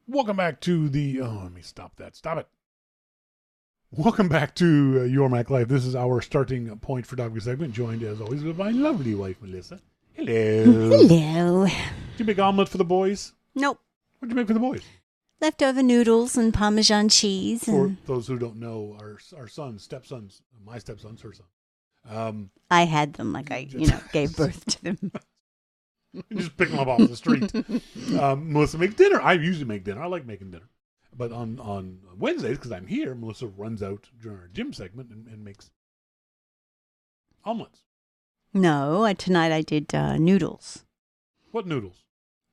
Welcome back to the. Oh, let me stop that. Stop it. Welcome back to Your Mac Life. This is our starting point photography segment, joined as always with my lovely wife, Melissa. Hello. Hello. Did you make omelet for the boys? Nope. What did you make for the boys? Leftover noodles and Parmesan cheese. For those who don't know, our sons, stepsons, my stepsons, her son. I had them like I, gave birth to them. Just pick them up off the street. Melissa makes dinner. I usually make dinner. I like making dinner. But on Wednesdays, because I'm here, Melissa runs out during our gym segment and makes omelets. No, tonight I did noodles. What noodles?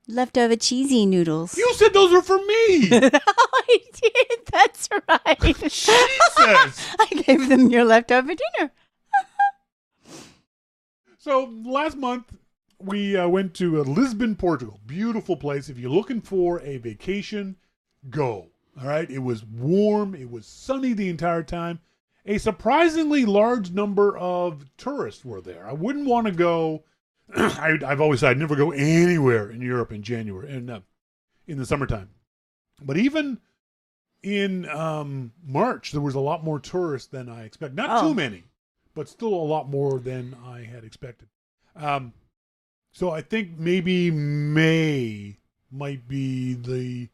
Leftover cheesy noodles. You said those are for me. I did. That's right. Jesus. I gave them your leftover dinner. So last month, we went to Lisbon, Portugal. Beautiful place. If you're looking for a vacation, go. All right. It was warm. It was sunny the entire time. A surprisingly large number of tourists were there. I wouldn't want to go. I've always said I'd never go anywhere in Europe in January and in the summertime. But even in March, there was a lot more tourists than I expected. Not too many, but still a lot more than I had expected. So I think maybe May might be the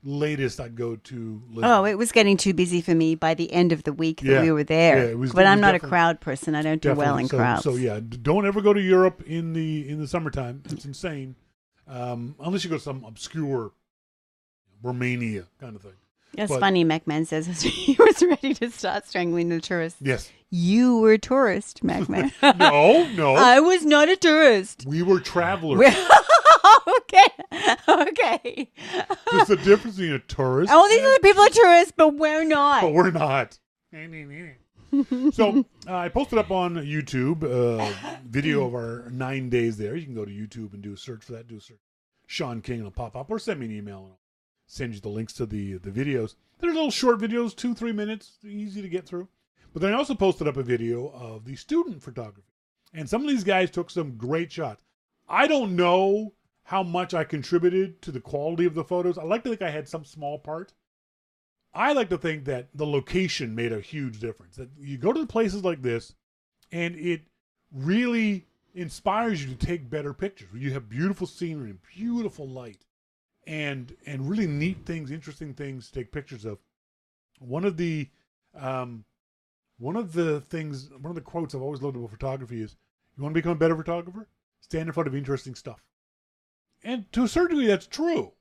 latest I'd go to Lisbon. Oh, it was getting too busy for me by the end of the week that we were there. Yeah, but I'm not a crowd person. I don't do well in crowds. So yeah, don't ever go to Europe in the summertime. It's insane. Unless you go to some obscure Romania kind of thing. It's funny, MacMan says he was ready to start strangling the tourists. Yes. You were a tourist, MacMan. No. I was not a tourist. We were travelers. Okay. There's a difference between a tourist. Oh, these other people are tourists, but we're not. But we're not. So I posted up on YouTube a video of our 9 days there. You can go to YouTube and do a search for that. Do a search. Sean King, and it'll pop up. Or send me an email and I'll send you the links to the videos. They're little short videos, 2-3 minutes, easy to get through. But then I also posted up a video of the student photography. And some of these guys took some great shots. I don't know how much I contributed to the quality of the photos. I like to think I had some small part. I like to think that the location made a huge difference. That you go to places like this, and it really inspires you to take better pictures. You have beautiful scenery and beautiful light, and really neat things, interesting things to take pictures of. One of the quotes I've always loved about photography is, "You want to become a better photographer? Stand in front of interesting stuff." And to a certain degree, that's true.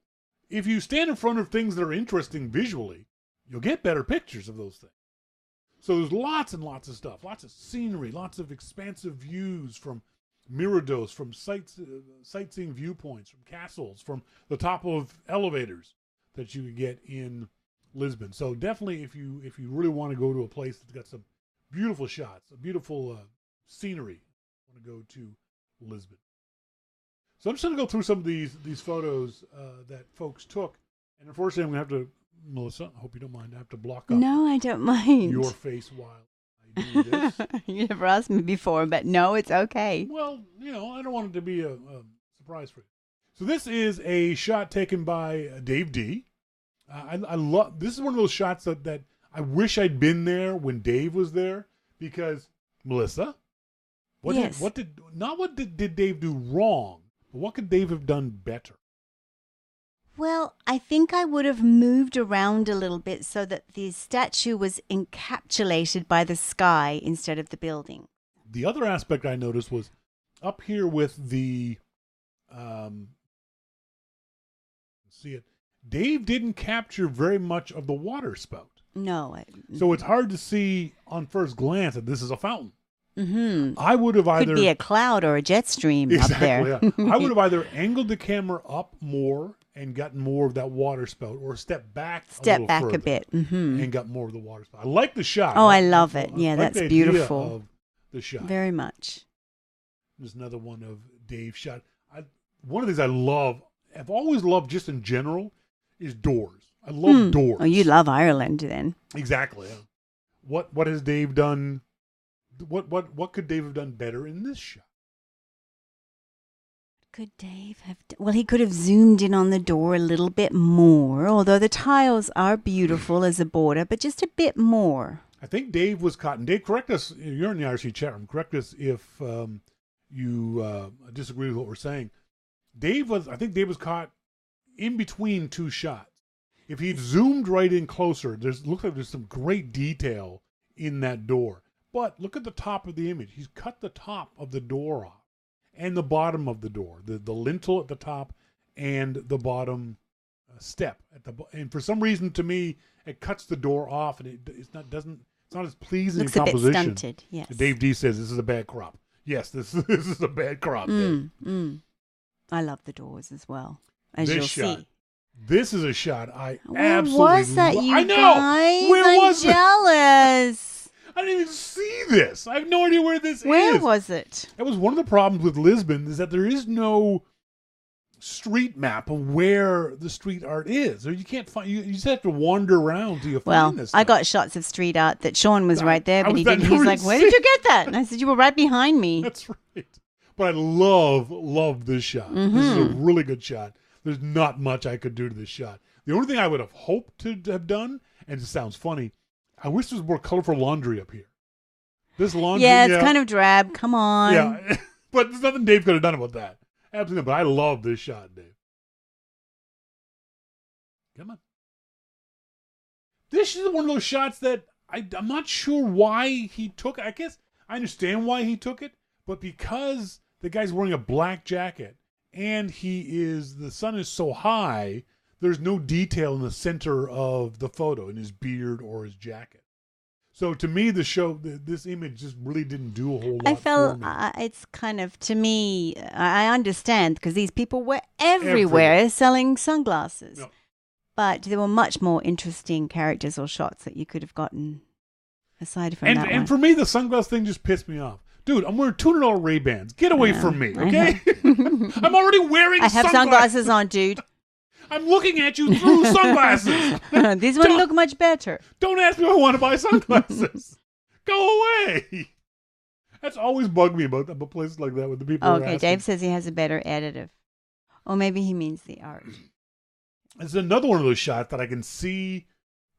If you stand in front of things that are interesting visually, you'll get better pictures of those things. So there's lots and lots of stuff, lots of scenery, lots of expansive views from miradors, from sightseeing viewpoints, from castles, from the top of elevators that you can get in Lisbon. So definitely, if you really want to go to a place that's got some beautiful shots, a beautiful scenery, you want to go to Lisbon. So I'm just going to go through some of these photos that folks took. And unfortunately, I'm going to have to, Melissa, I hope you don't mind, I have to block up No, I don't mind. your face while I do this. You never asked me before, but no, it's okay. Well, I don't want it to be a surprise for you. So this is a shot taken by Dave D. I love, this is one of those shots that I wish I'd been there when Dave was there, because, Melissa, what did Dave do wrong? What could Dave have done better? Well, I think I would have moved around a little bit so that the statue was encapsulated by the sky instead of the building. The other aspect I noticed was up here with the, see it, Dave didn't capture very much of the water spout. No. So it's hard to see on first glance that this is a fountain. Mm-hmm. I would have either... Could be a cloud or a jet stream up there. Yeah. I would have either angled the camera up more and gotten more of that water spout, or stepped back a bit and got more of the water spout. I like the shot. Oh, I love it. Yeah, like that's the idea beautiful. Of the shot. Very much. There's another one of Dave's shot. One of the things I love, I've always loved just in general, is doors. I love doors. Oh, you love Ireland then. Exactly. What has Dave done? What could Dave have done better in this shot? could Dave have done? Well, he could have zoomed in on the door a little bit more, although the tiles are beautiful as a border, but just a bit more. I think Dave was caught. And Dave, correct us. You're in the IRC chat room. Correct us if you disagree with what we're saying. I think Dave was caught in between two shots. If he'd zoomed right in closer, looks like there's some great detail in that door. But look at the top of the image. He's cut the top of the door off and the bottom of the door, the lintel at the top and the bottom step at the. And for some reason, to me, it cuts the door off, and it's not as pleasing Looks in composition. a bit stunted. Yes. Dave D says this is a bad crop. Yes, this is a bad crop. I love the doors as well, as you'll see. This is a shot I Where absolutely was that, you I know. guys? Where was I'm jealous. I didn't even see this. I have no idea where this is. Where was it? That was one of the problems with Lisbon, is that there is no street map of where the street art is. Or you can't find. You just have to wander around till you find this stuff. I got shots of street art that Sean was right there, but he didn't. He's like, "Where did you get that?" And I said, "You were right behind me." That's right. But I love this shot. This is a really good shot. There's not much I could do to this shot. The only thing I would have hoped to have done, and it sounds funny, I wish there was more colorful laundry up here. This laundry, it's kind of drab. Come on. Yeah, but there's nothing Dave could have done about that. Absolutely, but I love this shot, Dave. Come on. This is one of those shots that I'm not sure why he took. I guess I understand why he took it, but because the guy's wearing a black jacket and the sun is so high, there's no detail in the center of the photo, in his beard or his jacket. So to me, this image just really didn't do a whole lot. I felt for me. It's kind of, to me, I understand because these people were everywhere selling sunglasses. Yep. But there were much more interesting characters or shots that you could have gotten aside from that one. And for me, the sunglass thing just pissed me off. Dude, I'm wearing $200 Ray-Bans. Get away from me, okay? I'm already wearing I have sunglasses on, dude. I'm looking at you through sunglasses. These one look much better. Don't ask me if I want to buy sunglasses. Go away. That's always bugged me about places like that with the people. Okay, Dave says he has a better editive. Or maybe he means the art. It's another one of those shots that I can see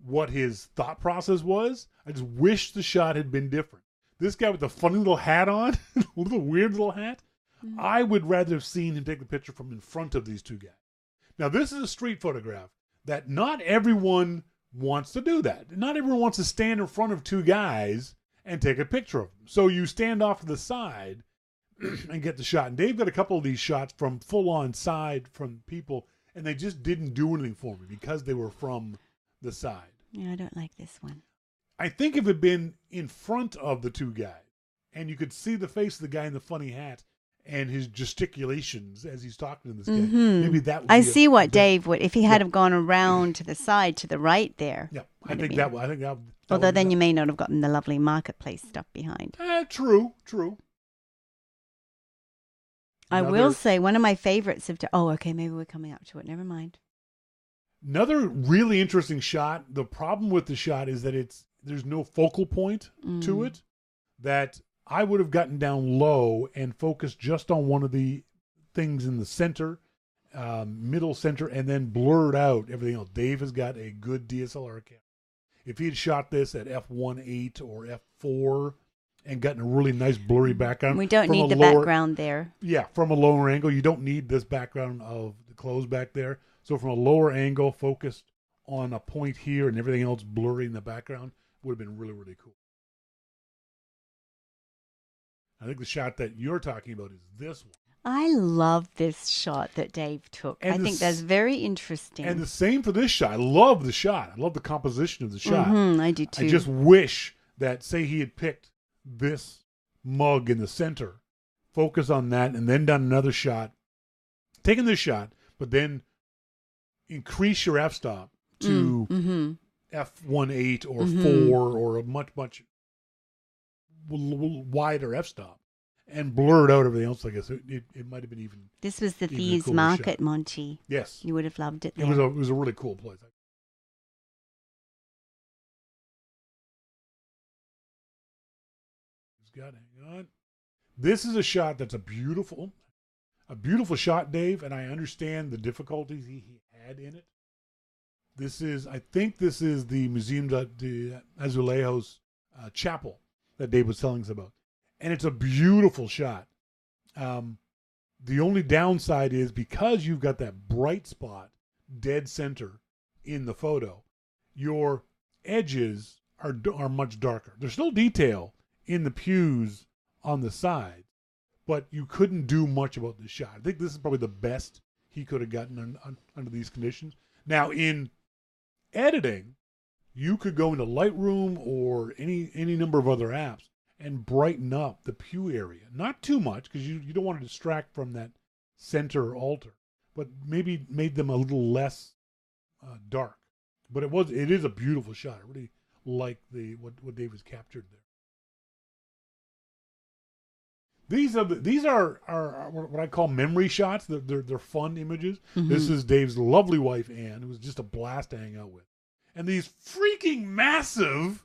what his thought process was. I just wish the shot had been different. This guy with the funny little hat on, little weird little hat, I would rather have seen him take the picture from in front of these two guys. Now, this is a street photograph that not everyone wants to do that. Not everyone wants to stand in front of two guys and take a picture of them. So you stand off to the side and get the shot. And Dave got a couple of these shots from full-on side from people, and they just didn't do anything for me because they were from the side. Yeah, I don't like this one. I think if it had been in front of the two guys, and you could see the face of the guy in the funny hat and his gesticulations as he's talking to this guy, maybe that would I see what Dave would, if he had have gone around to the side, to the right there. Yeah, I think that. Although then you may not have gotten the lovely marketplace stuff behind. True. I will say one of my favorites of. Maybe we're coming up to it. Never mind. Another really interesting shot. The problem with the shot is that there's no focal point to it. That I would have gotten down low and focused just on one of the things in the center, middle center, and then blurred out everything else. Dave has got a good DSLR camera. If he had shot this at f1.8 or f4 and gotten a really nice blurry background. We don't need the background there. Yeah, from a lower angle. You don't need this background of the clothes back there. So from a lower angle, focused on a point here and everything else blurry in the background, would have been really, really cool. I think the shot that you're talking about is this one. I love this shot that Dave took. I think that's very interesting. And the same for this shot. I love the shot. I love the composition of the shot. I do too. I just wish that, say he had picked this mug in the center, focus on that, and then done another shot, taking this shot, but then increase your f-stop to f1.8 or 4 or a much, much wider f-stop and blurred out everything else. I guess it might have been even. This was the Thieves Market, Monty. Yes, you would have loved it. There. It was a really cool place. Hang on. This is a shot that's a beautiful A beautiful shot, Dave, and I understand the difficulties he had in it. I think this is the Museum de Azulejos chapel that Dave was telling us about. And it's a beautiful shot. The only downside is because you've got that bright spot dead center in the photo, your edges are much darker. There's still detail in the pews on the side, but you couldn't do much about the shot. I think this is probably the best he could have gotten under these conditions. Now, in editing, you could go into Lightroom or any number of other apps and brighten up the pew area. Not too much, because you don't want to distract from that center altar, but maybe made them a little less dark. But it is a beautiful shot. I really like what Dave has captured there. These are what I call memory shots. They're fun images. Mm-hmm. This is Dave's lovely wife Anne, who was just a blast to hang out with, and these freaking massive.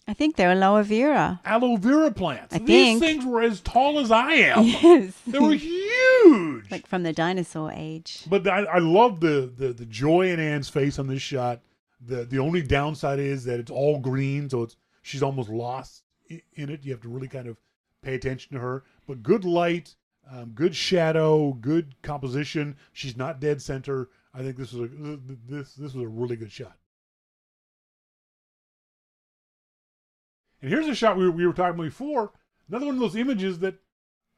I think they're aloe vera. Aloe vera plants. These things were as tall as I am. Yes. They were huge. Like from the dinosaur age. But I love the joy in Anne's face on this shot. The only downside is that it's all green, so she's almost lost in it. You have to really kind of pay attention to her. But good light, good shadow, good composition. She's not dead center. I think this was a really good shot. And here's a shot we were talking about before. Another one of those images that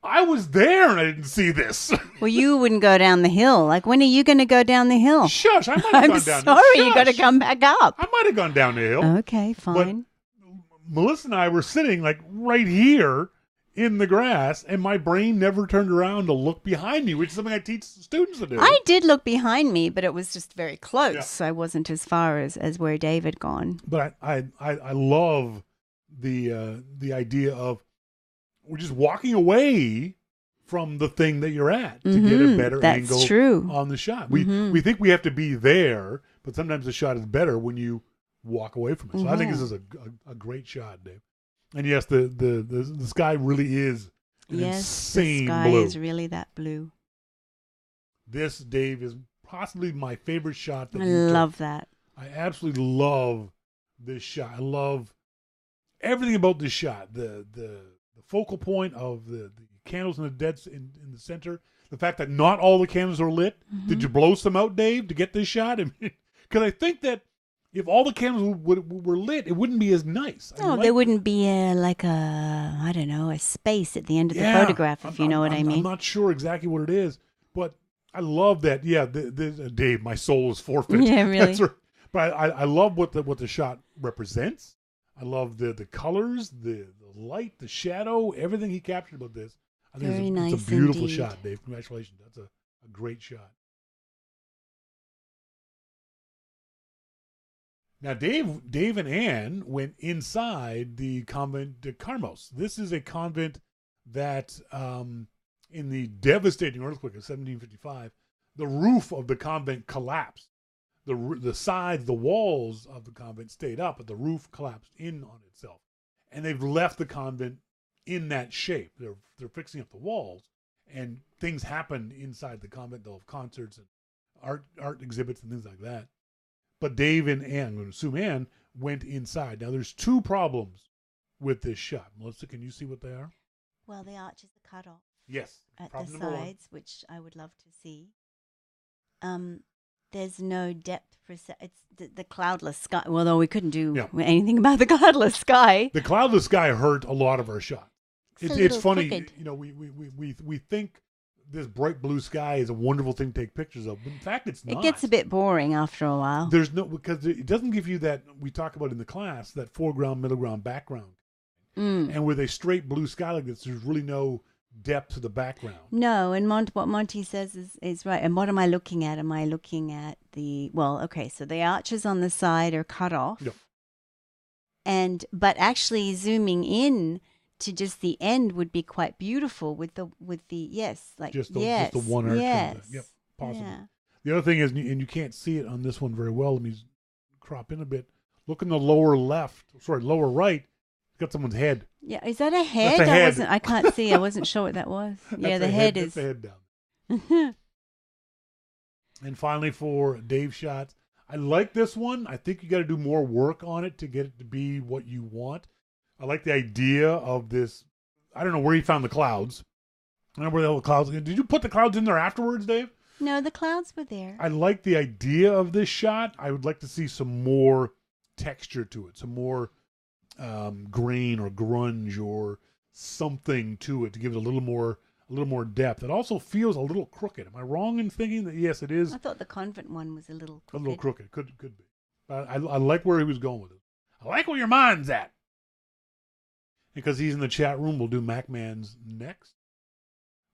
I was there and I didn't see this. Well, you wouldn't go down the hill. Like, when are you going to go down the hill? Shush, I might have I'm gone down. sorry, Shush. you got to come back up. I might have gone down the hill. Okay, fine. But Melissa and I were sitting like right here in the grass, and my brain never turned around to look behind me, which is something I teach students to do. I did look behind me, but it was just very close. Yeah. So I wasn't as far as where Dave had gone. But I love the idea of we're just walking away from the thing that you're at to get a better angle on the shot. We think we have to be there, but sometimes the shot is better when you walk away from it. So I think this is a great shot, Dave. And yes, the sky really is an insane the sky blue. is really that blue. This, Dave, is possibly my favorite shot. I love that. I absolutely love this shot. I love everything about this shot. The focal point of the candles in the center. The fact that not all the candles are lit. Mm-hmm. Did you blow some out, Dave, to get this shot? Because I think that if all the candles were lit, it wouldn't be as nice. No, there wouldn't be a space at the end of the photograph, if you know what I mean. I'm not sure exactly what it is, but I love that. Yeah, Dave, my soul is forfeit. Yeah, really. That's right. But I love what the shot represents. I love the colors, the light, the shadow, everything he captured about this. I think it's a beautiful shot, Dave. Congratulations. That's a great shot. Now, Dave and Anne went inside the convent de Carmos. This is a convent that, in the devastating earthquake of 1755, the roof of the convent collapsed. The sides, the walls of the convent stayed up, but the roof collapsed in on itself. And they've left the convent in that shape. They're fixing up the walls, and things happen inside the convent. They'll have concerts and art exhibits and things like that. But Dave and Anne, I'm going to assume Anne, went inside. Now, there's two problems with this shot. Melissa, can you see what they are? Well, the arches are cut off. Yes. At the sides, which I would love to see. There's no depth. It's the cloudless sky. Well, though we couldn't do anything about the cloudless sky. The cloudless sky hurt a lot of our shots. It's funny, crooked. we think this bright blue sky is a wonderful thing to take pictures of, but in fact, it's not. It gets a bit boring after a while. Because it doesn't give you that we talk about in the class, that foreground, middle ground, background. And with a straight blue sky like this, there's really no depth to the background. No, and what Monty says is right. And what am I looking at? Am I looking at so the arches on the side are cut off. Yep. But actually zooming in to just the end would be quite beautiful with the just the one arch. Yep, possibly. Yeah. The other thing is, and you can't see it on this one very well. Let me crop in a bit. Look in the lower right. Got someone's head. Yeah, is that a head? That's a head. I can't see. I wasn't sure what that was. Yeah, the head is. That's the head down. And finally, for Dave shots, I like this one. I think you got to do more work on it to get it to be what you want. I like the idea of this. I don't know where he found the clouds. I don't know where the hell the clouds. Did you put the clouds in there afterwards, Dave? No, the clouds were there. I like the idea of this shot. I would like to see some more texture to it, some more grain or grunge or something to it to give it a little more depth. It also feels a little crooked. Am I wrong in thinking that? Yes, it is. I thought the convent one was a little crooked. A little crooked. Could be. I like where he was going with it. I like where your mind's at. Because he's in the chat room, we'll do MacMan's next.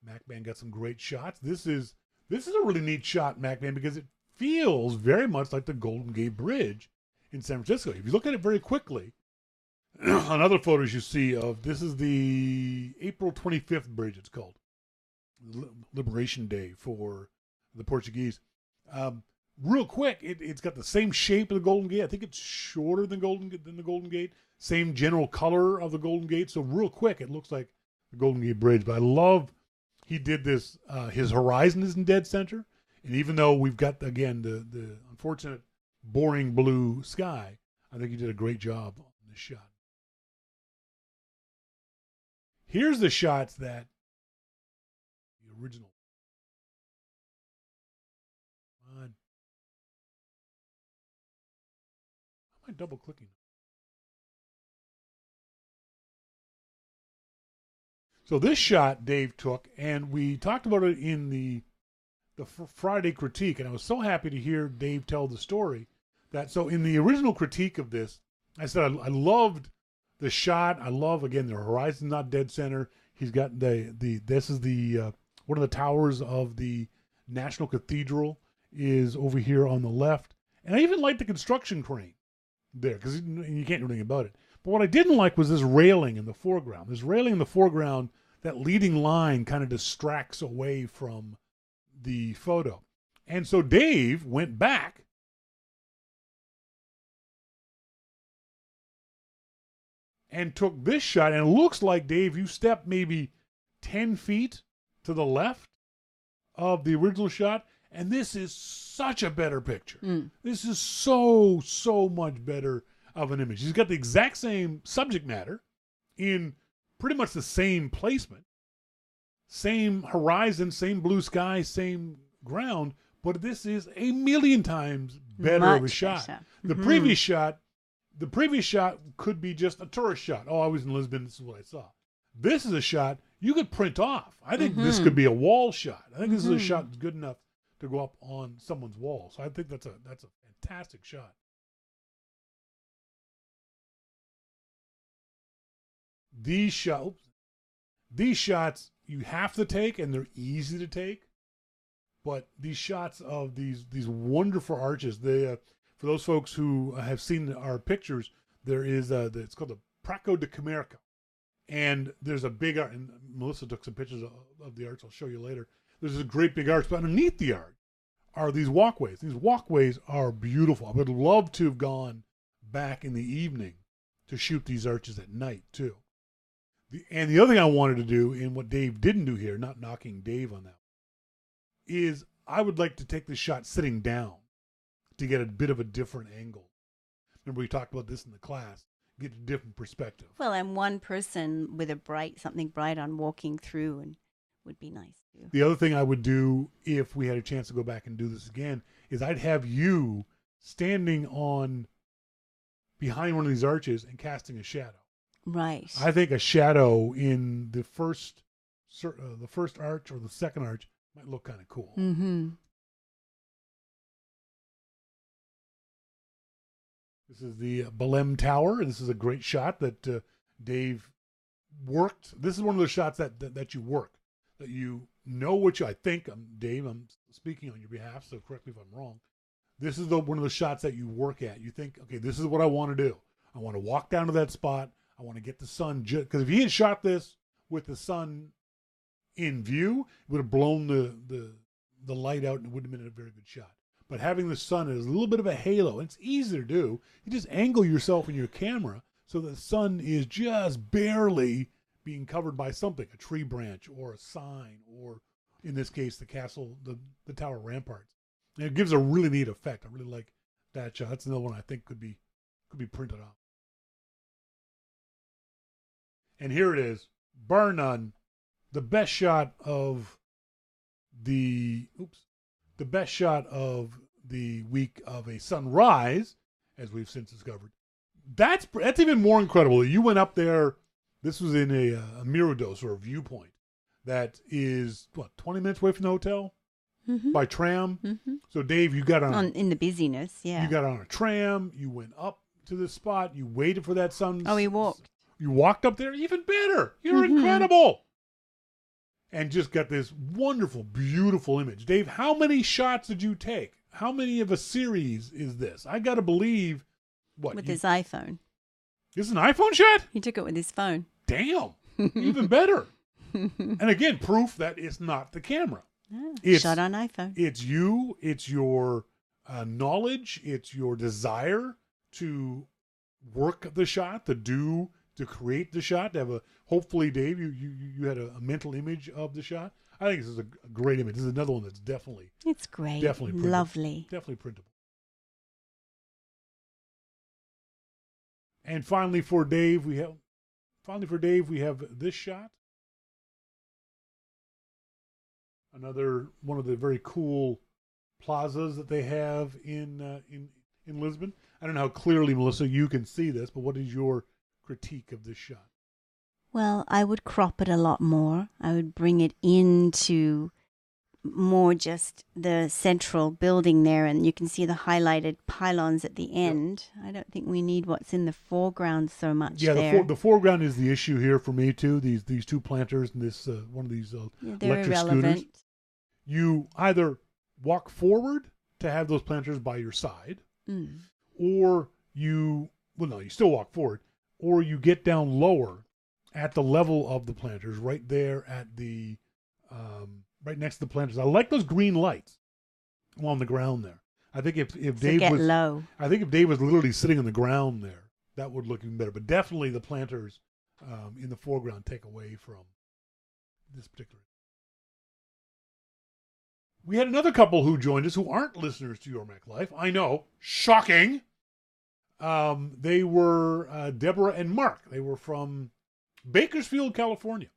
MacMan got some great shots. This is a really neat shot, MacMan, because it feels very much like the Golden Gate Bridge in San Francisco. If you look at it very quickly, on other photos you see of, this is the April 25th bridge, it's called. Liberation Day for the Portuguese. Real quick, it's got the same shape of the Golden Gate. I think it's shorter than the Golden Gate. Same general color of the Golden Gate. So real quick, it looks like the Golden Gate Bridge. But I love he did this. His horizon is in dead center. And even though we've got, again, the unfortunate boring blue sky, I think he did a great job on this shot. Here's the shots that the original. Come on. How am I double clicking? So this shot Dave took, and we talked about it in the Friday critique, and I was so happy to hear Dave tell the story. So in the original critique of this, I said I loved the shot. I love, again, the horizon's not dead center. He's got this is the one of the towers of the National Cathedral is over here on the left, and I even like the construction crane there because you can't do anything about it. But what I didn't like was this railing in the foreground. This railing in the foreground, that leading line kind of distracts away from the photo. And so Dave went back and took this shot, and it looks like, Dave, you stepped maybe 10 feet to the left of the original shot, and this is such a better picture. This is so much better of an image. He's got the exact same subject matter in pretty much the same placement, same horizon, same blue sky, same ground, but this is a million times better of a shot. The previous shot could be just a tourist shot. Oh, I was in Lisbon, this is what I saw. This is a shot you could print off. I think this could be a wall shot. I think this is a shot that's good enough to go up on someone's wall. So I think that's a fantastic shot. These shots you have to take, and they're easy to take. But these shots of these wonderful arches, they for those folks who have seen our pictures, there is it's called the Praco de Camerca, and there's a big arch. And Melissa took some pictures of the arch. I'll show you later. There's a great big arch, but underneath the arch are these walkways. These walkways are beautiful. I would love to have gone back in the evening to shoot these arches at night too. And the other thing I wanted to do, and what Dave didn't do here, not knocking Dave on that, is I would like to take this shot sitting down to get a bit of a different angle. Remember we talked about this in the class, get a different perspective. Well, and one person with something bright on walking through and would be nice too. The other thing I would do if we had a chance to go back and do this again is I'd have you standing behind one of these arches and casting a shadow. Right. I think a shadow in the first arch or the second arch might look kind of cool. Mm-hmm. This is the Belém Tower. This is a great shot that Dave worked. This is one of those shots that you work, that you know what you. I think, Dave, I'm speaking on your behalf, so correct me if I'm wrong. This is one of the shots that you work at. You think, okay, this is what I want to do. I want to walk down to that spot. I want to get the sun, because if he had shot this with the sun in view, it would have blown the light out and it wouldn't have been a very good shot. But having the sun as a little bit of a halo, and it's easy to do. You just angle yourself in your camera so the sun is just barely being covered by something, a tree branch or a sign or in this case, the castle, the tower ramparts. And it gives a really neat effect. I really like that shot. That's another one I think could be printed off. And here it is, bar none, the best shot of the week of a sunrise, as we've since discovered. That's even more incredible. You went up there. This was in a Mirador or a viewpoint that is 20 minutes away from the hotel by tram. Mm-hmm. So Dave, you got on in the busyness, yeah. You got on a tram. You went up to the spot. You waited for that sun. Oh, we walked. You walked up there. Even better. You're incredible. And just got this wonderful, beautiful image. Dave, how many shots did you take? How many of a series is this? I got to believe, with his iPhone. This is an iPhone shot? He took it with his phone. Damn. Even better. And again, proof that it's not the camera. It's shot on iPhone. It's you. It's your knowledge. It's your desire to work the shot, to create the shot, to have a, hopefully, Dave, you had a mental image of the shot. I think this is a great image. This is another one that's definitely. It's great. Definitely printable. Lovely. Definitely printable. And finally for Dave, we have this shot. Another one of the very cool plazas that they have in Lisbon. I don't know how clearly, Melissa, you can see this, but what is your critique of this shot? Well, I would crop it a lot more. I would bring it into more just the central building there, and you can see the highlighted pylons at the end. Yep. I don't think we need what's in the foreground so much. Yeah, the foreground is the issue here for me too. These two planters and this one of these electric irrelevant scooters. You either walk forward to have those planters by your side, or you still walk forward, or you get down lower at the level of the planters, right there at the right next to the planters. I like those green lights on the ground there. I think if Dave was low. I think if Dave was literally sitting on the ground there, that would look even better. But definitely the planters in the foreground take away from this particular. We had another couple who joined us who aren't listeners to Your Mac Life. I know, shocking. They were Deborah and Mark. They were from Bakersfield, California.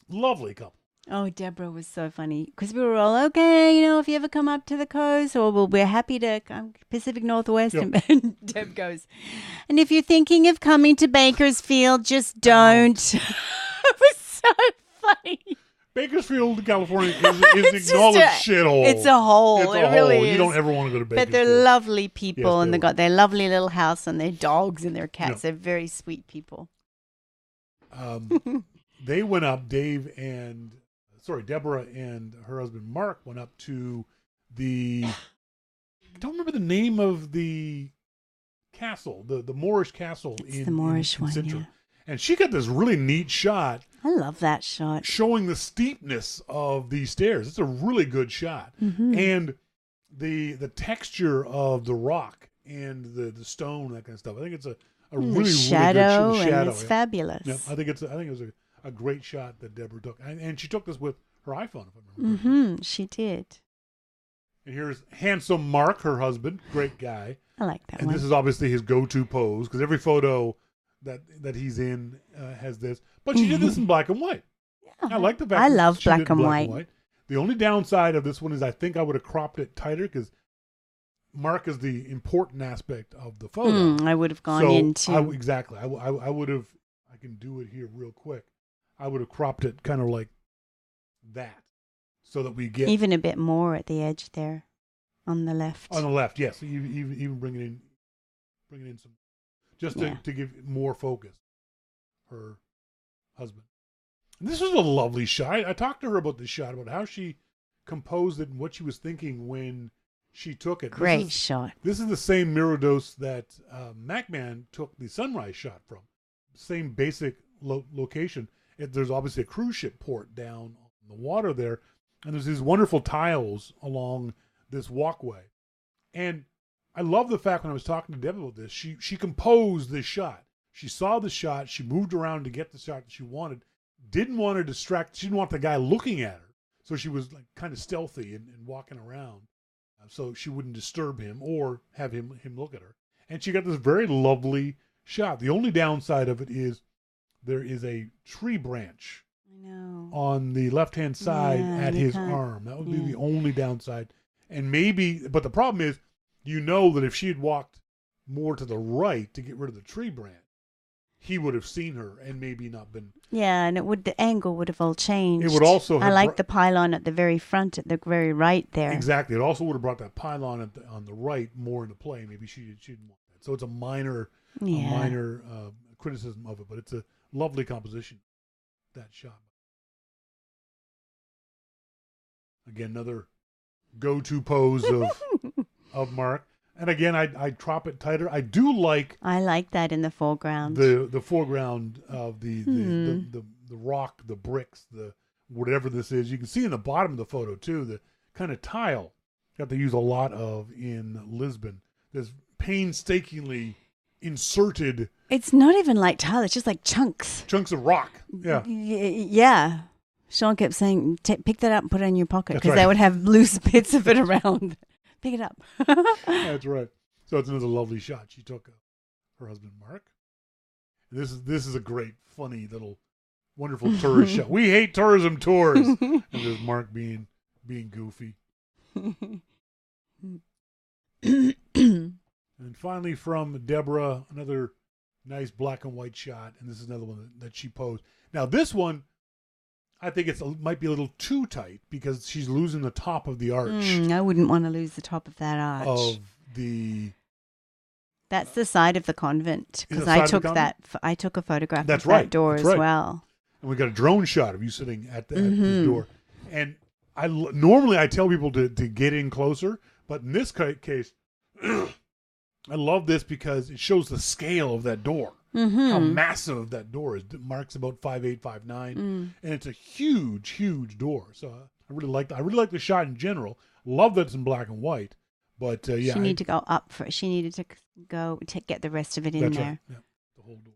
Lovely couple. Oh, Deborah was so funny because we were all, okay, if you ever come up to the coast, or we're happy to come Pacific Northwest. Yep. And Deb goes, and if you're thinking of coming to Bakersfield, just don't. It was so funny. Bakersfield, California is acknowledged shithole. It's a hole. It really is. You don't ever want to go to Bakersfield. But they're lovely people, and they got their lovely little house and their dogs and their cats. Yep. They're very sweet people. They went up, Deborah and her husband Mark went up to I don't remember the name of the castle, the Moorish castle. It's the Moorish one, Central. yeah. And she got this really neat shot. I love that shot. Showing the steepness of these stairs. It's a really good shot. Mm-hmm. And the texture of the rock and the stone, that kind of stuff. I think it's a really shadow, really good shadow. And it's fabulous. Yeah, I think it was a great shot that Deborah took. And she took this with her iPhone, if I remember. Mm-hmm. She did. And here's handsome Mark, her husband. Great guy. I like that and one. This is obviously his go-to pose because every photo that he's in has this. But she did this in black and white. Yeah. I like the fact I love black and white. The only downside of this one is I think I would have cropped it tighter because Mark is the important aspect of the photo. I would have gone into exactly. I would have. I can do it here real quick. I would have cropped it kind of like that, so that we get even a bit more at the edge there, on the left. On the left, yes. Even bring it in some, just to give more focus. Her husband. And this was a lovely shot. I talked to her about this shot, about how she composed it and what she was thinking when she took it. Great shot. This is the same Mirados that MacMan took the sunrise shot from. Same basic location. There's obviously a cruise ship port down on the water there, and there's these wonderful tiles along this walkway. And I love the fact when I was talking to Deb about this, she composed this shot. She saw the shot. She moved around to get the shot that she wanted. Didn't want to distract. She didn't want the guy looking at her. So she was like kind of stealthy and walking around, so she wouldn't disturb him or have him look at her. And she got this very lovely shot. The only downside of it is there is a tree branch on the left-hand side at his arm. That would be the only downside. And maybe, but the problem is, you know that if she had walked more to the right to get rid of the tree branch, he would have seen her and maybe not been. Yeah, and the angle would have all changed. It would also have I like the pylon at the very front, at the very right there. Exactly. It also would have brought that pylon on the right more into play. Maybe she didn't want that. So it's a minor criticism of it, but it's a lovely composition, that shot. Again, another go-to pose of Mark. And again, I drop it tighter. I like that in the foreground. The foreground of the rock, the bricks, the whatever this is. You can see in the bottom of the photo too, the kind of tile that they use a lot of in Lisbon. There's painstakingly inserted. It's not even like tile. It's just like chunks. Chunks of rock. Yeah. Yeah. Sean kept saying, pick that up and put it in your pocket, because they would have loose bits of it around. Pick it up. That's right. So it's another lovely shot she took of her husband Mark. And this is a great, funny little, wonderful tourist shot. We hate tourism tours. And there's Mark being goofy. And finally from Deborah, another nice black and white shot. And this is another one that she posed. Now this one, I think it might be a little too tight because she's losing the top of the arch. I wouldn't want to lose the top of that arch. That's the side of the convent, because I took a photograph of that door as well. And we got a drone shot of you sitting at the door. And normally I tell people to get in closer, but in this case, I love this because it shows the scale of that door. How massive that door is. Mark's about 5'8", 5'9", and it's a huge, huge door. So I really like the shot in general. Love that it's in black and white. But she needed to go up for. She needed to go to get the rest of it in there. Right. Yeah, the whole door.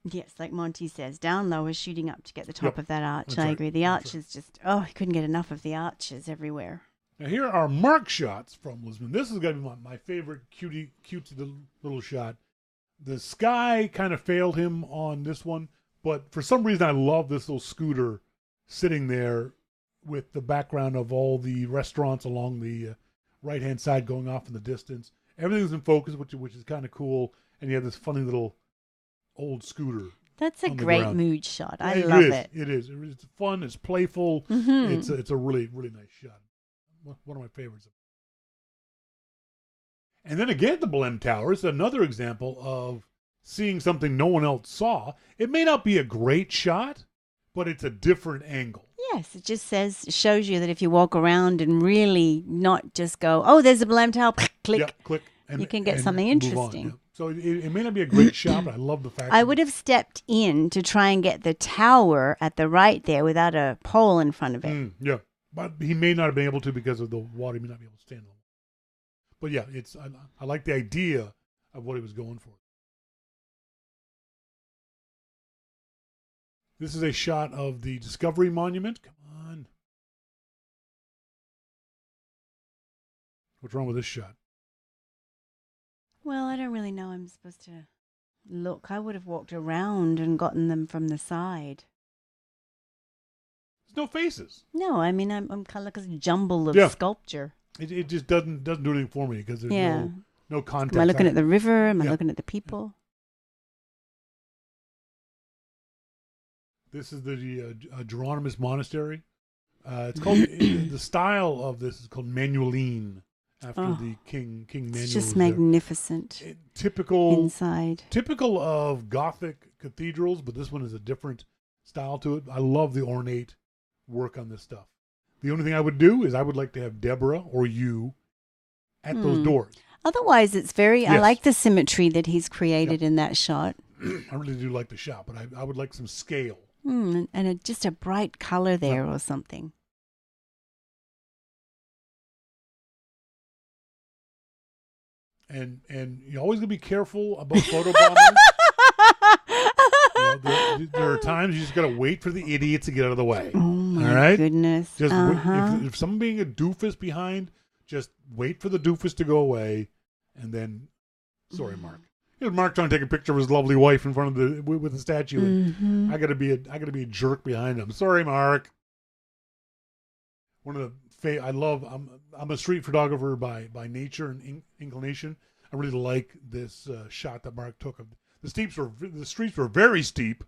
Yes, like Monty says, down low is shooting up to get the top of that arch. I agree. The arch is just I couldn't get enough of the arches everywhere. Now here are Mark shots from Lisbon. This is going to be my favorite cutesy little shot. The sky kind of failed him on this one, but for some reason I love this little scooter sitting there with the background of all the restaurants along the right-hand side going off in the distance. Everything's in focus, which is kind of cool, and you have this funny little old scooter. That's a great mood shot. I love it. It is. It's fun. It's playful. It's a really, really nice shot. One of my favorites. And then again at the Belém Tower, it's another example of seeing something no one else saw. It may not be a great shot, but it's a different angle. Yes, it just shows you that if you walk around and really not just go, oh, there's a Belém Tower, click. Yeah, click. And you can get something interesting. On, yeah. So it may not be a great shot, but I love the fact. I would have stepped in to try and get the tower at the right there without a pole in front of it. Yeah, but he may not have been able to because of the water. He may not be able to stand on it. But yeah, I like the idea of what he was going for. This is a shot of the Discovery Monument. Come on. What's wrong with this shot? Well, I don't really know. I'm supposed to look. I would have walked around and gotten them from the side. There's no faces. No, I mean, I'm kind of like a jumble of sculpture. It just doesn't do anything for me because there's no context. Am I looking at the river? Am I looking at the people? This is the Geronimus Monastery. It's called the style of this is called Manueline, after the King Manuel. It's just magnificent. Typical inside. Typical of Gothic cathedrals, but this one is a different style to it. I love the ornate work on this stuff. The only thing I would do is I would like to have Deborah or you at those doors. Otherwise, it's very. Yes. I like the symmetry that he's created in that shot. I really do like the shot, but I would like some scale. And just a bright color there or something. And you're always gonna be careful about photobombing. There are times you just got to wait for the idiots to get out of the way. Oh my all right? goodness. Just if someone being a doofus behind, just wait for the doofus to go away, and then, sorry, Mark. Mark trying to take a picture of his lovely wife in front of with the statue. And I gotta be a jerk behind him. Sorry, Mark. One of the I'm a street photographer by nature and inclination. I really like this shot that Mark took of the streets were very steep,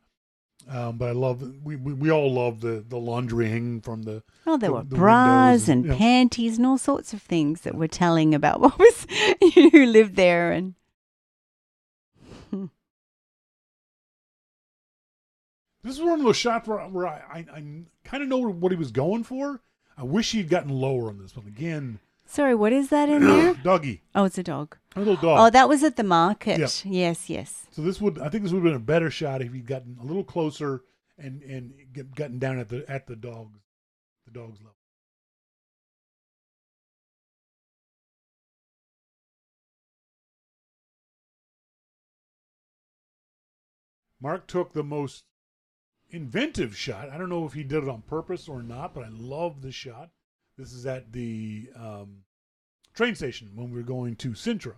but I love we all love the laundry hanging from the. Oh, there were bras and panties and all sorts of things that were telling about what was who lived there and. This is one of those shots where I kind of know what he was going for. I wish he'd gotten lower on this one again. Sorry, what is that in there? Doggy. Oh, it's a dog. A little dog. Oh, that was at the market. Yep. Yes. So I think this would have been a better shot if he'd gotten a little closer and gotten down at the dog's level. Mark took the most inventive shot. I don't know if he did it on purpose or not, but I love the shot. This is at the train station when we were going to Sintra,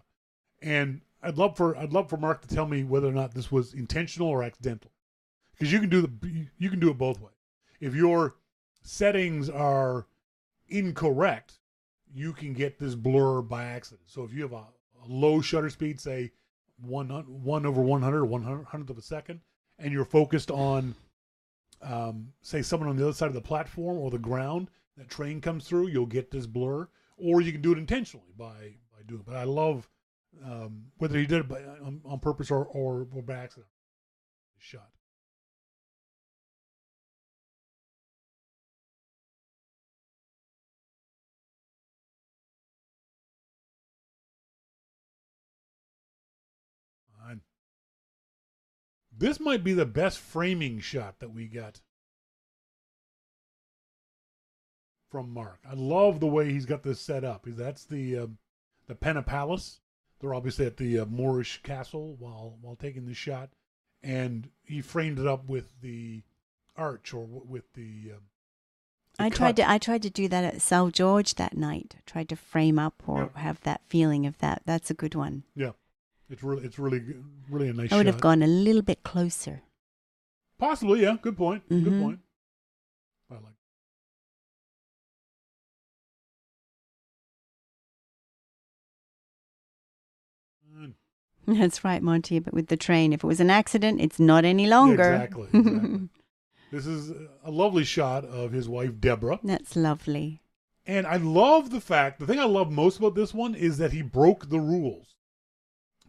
and I'd love for Mark to tell me whether or not this was intentional or accidental, because you can do it both ways. If your settings are incorrect, you can get this blur by accident. So if you have a low shutter speed, say 1/100, 1/100th of a second, and you're focused on say someone on the other side of the platform or the ground, that train comes through, you'll get this blur. Or you can do it intentionally by doing it. But I love whether he did it on purpose or by accident. Shot. Fine. This might be the best framing shot that we got from Mark. I love the way he's got this set up. That's the Penna Palace. They're obviously at the Moorish castle while taking the shot, and he framed it up with the arch or with the I tried to do that at Sal George that night. I tried to frame up or have that feeling of that. That's a good one. Yeah, it's really a nice shot. I would have gone a little bit closer. Possibly, yeah. Good point. Mm-hmm. Good point. I like. That's right, Monty. But with the train, if it was an accident, it's not any longer. Yeah, exactly. This is a lovely shot of his wife, Deborah. That's lovely. And I love the thing I love most about this one is that he broke the rules.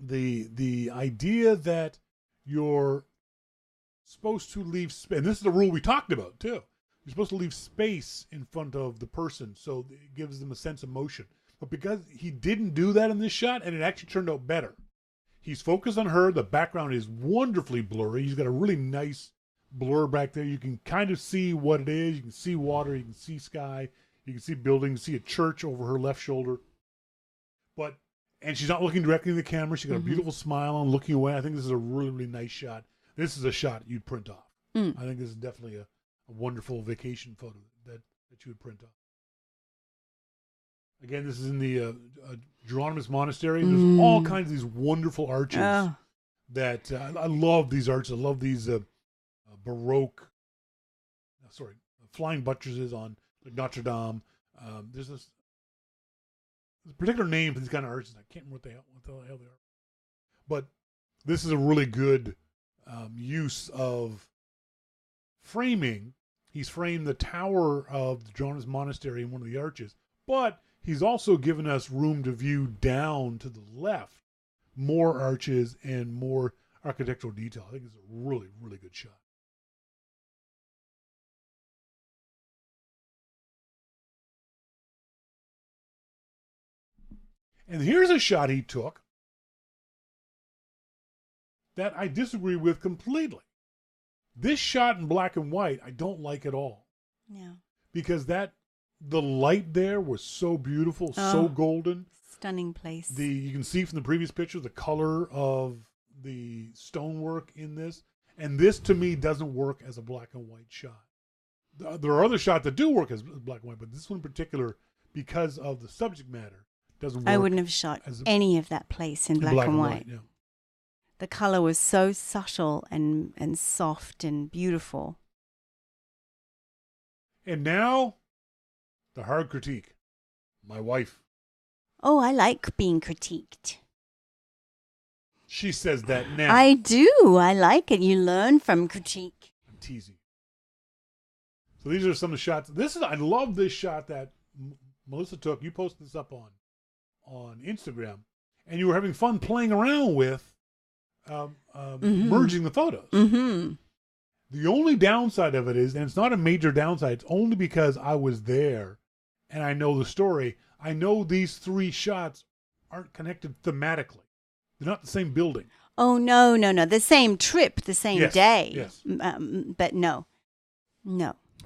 The idea that you're supposed to leave, and this is the rule we talked about too. You're supposed to leave space in front of the person so it gives them a sense of motion. But because he didn't do that in this shot, and it actually turned out better. He's focused on her. The background is wonderfully blurry. He's got a really nice blur back there. You can kind of see what it is. You can see water. You can see sky. You can see buildings. See a church over her left shoulder. And she's not looking directly in the camera. She's got a beautiful smile on, looking away. I think this is a really, really nice shot. This is a shot you'd print off. I think this is definitely a wonderful vacation photo that you would print off. Again, this is in the Geronimus Monastery. There's all kinds of these wonderful arches that I love these arches. I love these Baroque, flying buttresses on Notre Dame. There's this particular name for these kind of arches. I can't remember what the hell they are. But this is a really good use of framing. He's framed the tower of the Geronimus Monastery in one of the arches, but he's also given us room to view down to the left, more arches and more architectural detail. I think it's a really, really good shot. And here's a shot he took that I disagree with completely. This shot in black and white, I don't like at all. Yeah. Because the light there was so beautiful, so golden. Stunning place. You can see from the previous picture the color of the stonework in this. And this, to me, doesn't work as a black and white shot. There are other shots that do work as black and white, but this one in particular, because of the subject matter, doesn't work. I wouldn't have shot any of that place in black and white. Yeah. The color was so subtle and soft and beautiful. And now, the hard critique. My wife. Oh, I like being critiqued. She says that now. I do. I like it. You learn from critique. I'm teasing. So these are some of the shots. I love this shot that Melissa took. You posted this up on Instagram, and you were having fun playing around with merging the photos. Mm-hmm. The only downside of it is, and it's not a major downside, it's only because I was there and I know the story. I know these 3 shots aren't connected thematically. They're not the same building. Oh, no. The same trip, the same day. Yes. But no.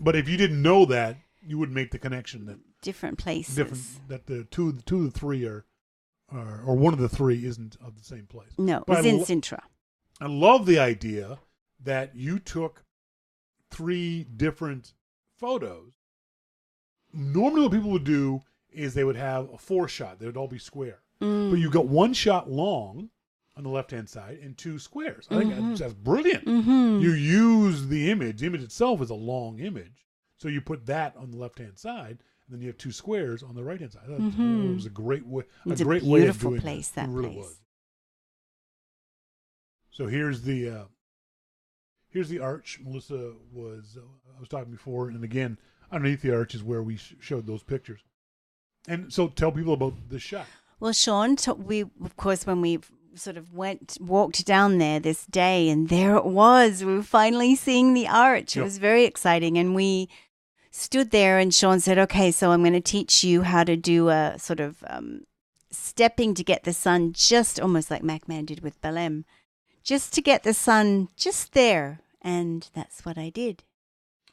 But if you didn't know that, you would make the connection that different places. That the two of the 3 are or one of the 3 isn't of the same place. No, it's in Sintra. I love the idea that you took 3 different photos. Normally what people would do is they would have a 4 shot. They would all be square. But you got 1 shot long on the left-hand side and 2 squares. I think that's brilliant. Mm-hmm. You use the image. The image itself is a long image. So you put that on the left-hand side, and then you have 2 squares on the right-hand side. It was a great way. It's a great beautiful way of doing place, that. that it really place. was. So here's the arch. Melissa I was talking before, and again, underneath the arch is where we showed those pictures. And so tell people about this shot. Well, Sean, of course, when we sort of walked down there this day, and there it was. We were finally seeing the arch. It was very exciting, and we stood there, and Sean said, "Okay, so I'm going to teach you how to do a sort of stepping to get the sun, just almost like MacMan did with Belém, just to get the sun just there." And that's what I did.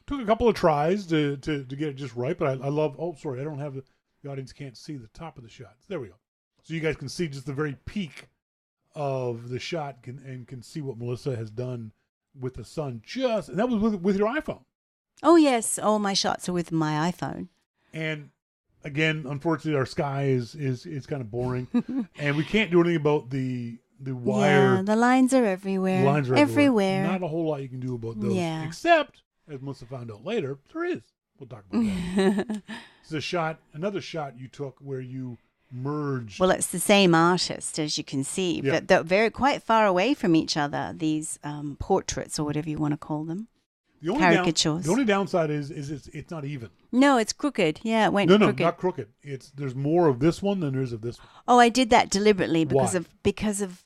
Took a couple of tries to get it just right, but I love. Oh, sorry, I don't have the audience can't see the top of the shot. There we go. So you guys can see just the very peak of the shot and can see what Melissa has done with the sun. And that was with your iPhone. Oh yes, all my shots are with my iPhone. And again, unfortunately, our sky is kind of boring, and we can't do anything about the wire. Yeah, the lines are everywhere. The lines are everywhere. Not a whole lot you can do about those. Yeah. Except, as Melissa found out later, there is. We'll talk about that. It's another shot you took where you merged. Well, it's the same artist, as you can see, but they're very quite far away from each other, these portraits or whatever you want to call them. Caricatures. The only downside is it's not even. No, it's crooked. Yeah, it went crooked. No, not crooked. There's more of this one than there is of this one. Oh, I did that deliberately Why? because of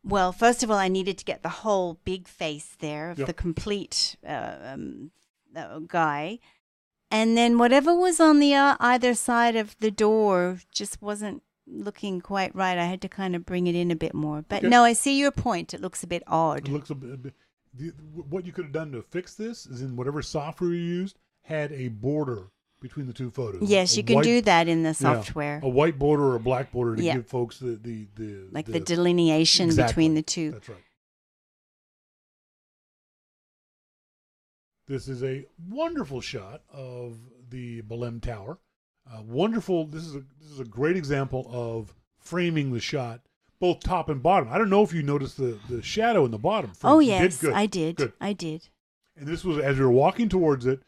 well, first of all, I needed to get the whole big face there of the complete guy. And then whatever was on the either side of the door just wasn't looking quite right. I had to kind of bring it in a bit more. But no, I see your point. It looks a bit odd. It looks a bit. What you could have done to fix this is in whatever software you used had a border between the 2 photos. Yes, you can do that in the software. A white border or a black border to give folks the delineation between the 2. That's right. This is a wonderful shot of the Belém Tower. Wonderful. This is a great example of framing the shot, both top and bottom. I don't know if you noticed the shadow in the bottom. Oh yes, Good. I did. Good. I did. And this was as we were walking towards it.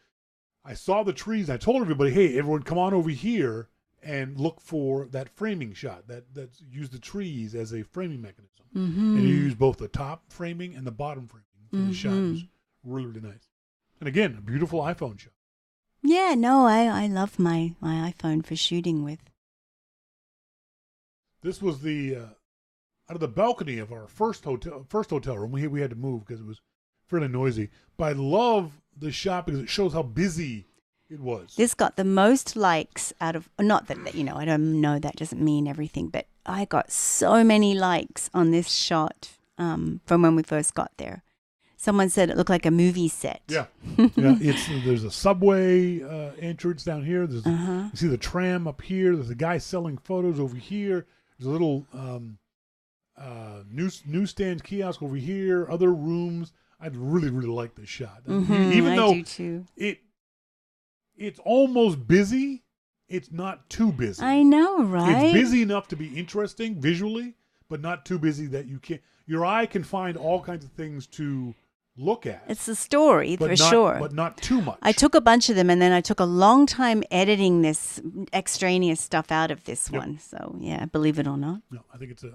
I saw the trees. And I told everybody, "Hey, everyone, come on over here and look for that framing shot. That's use the trees as a framing mechanism." Mm-hmm. And you use both the top framing and the bottom framing for the shot. It was really, really nice. And again, a beautiful iPhone shot. Yeah, no, I love my iPhone for shooting with. This was the out of the balcony of our first hotel room. We had to move because it was fairly noisy. But I love the shot because it shows how busy it was. This got the most likes out of, not that, I don't know, that doesn't mean everything, but I got so many likes on this shot from when we first got there. Someone said it looked like a movie set. Yeah. There's a subway entrance down here. There's you see the tram up here. There's a guy selling photos over here. There's a little newsstand kiosk over here. Other rooms. I really, really like this shot. Mm-hmm, I do too. It's almost busy, it's not too busy. I know, right? It's busy enough to be interesting visually, but not too busy that your eye can find all kinds of things to look at. It's the story for sure. But not too much. I took a bunch of them and then I took a long time editing this extraneous stuff out of this one. So, yeah, believe it or not. No, I think it's a